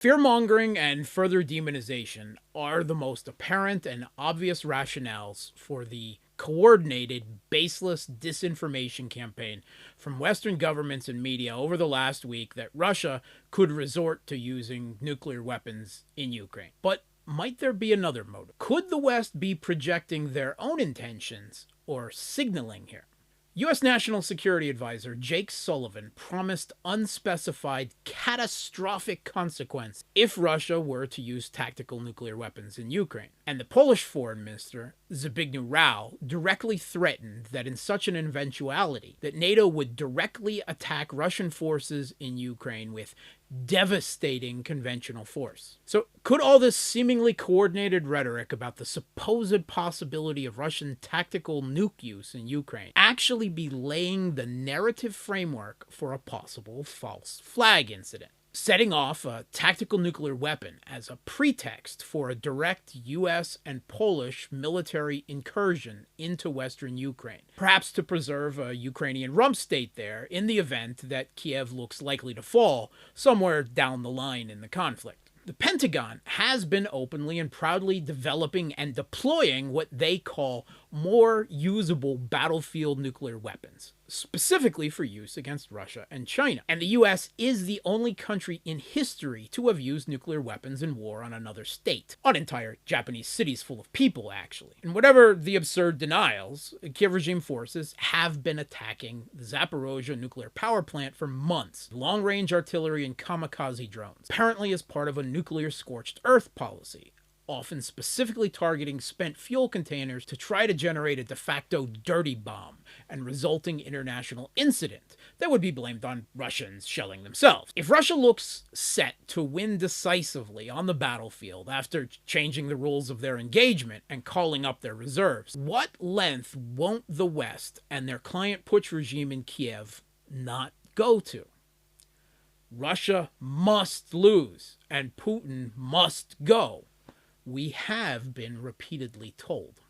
Fear-mongering and further demonization are the most apparent and obvious rationales for the coordinated, baseless disinformation campaign from Western governments and media over the last week that Russia could resort to using nuclear weapons in Ukraine. But might there be another motive? Could the West be projecting their own intentions or signaling here? U.S. National Security Advisor Jake Sullivan promised unspecified catastrophic consequence if Russia were to use tactical nuclear weapons in Ukraine. And the Polish Foreign Minister, Zbigniew Rau, directly threatened that in such an eventuality, that NATO would directly attack Russian forces in Ukraine with devastating conventional force. So could all this seemingly coordinated rhetoric about the supposed possibility of Russian tactical nuke use in Ukraine actually be laying the narrative framework for a possible false flag incident, setting off a tactical nuclear weapon as a pretext for a direct US and Polish military incursion into Western Ukraine, perhaps to preserve a Ukrainian rump state there in the event that Kiev looks likely to fall somewhere down the line in the conflict? The Pentagon has been openly and proudly developing and deploying what they call more usable battlefield nuclear weapons, specifically for use against Russia and China. And the US is the only country in history to have used nuclear weapons in war on another state, on entire Japanese cities full of people, actually. And whatever the absurd denials, Kiev regime forces have been attacking the Zaporozhye nuclear power plant for months, long-range artillery and kamikaze drones, apparently as part of a nuclear scorched earth policy, often specifically targeting spent fuel containers to try to generate a de facto dirty bomb and resulting international incident that would be blamed on Russians shelling themselves. If Russia looks set to win decisively on the battlefield after changing the rules of their engagement and calling up their reserves, what length won't the West and their client putsch regime in Kiev not go to? Russia must lose and Putin must go, we have been repeatedly told.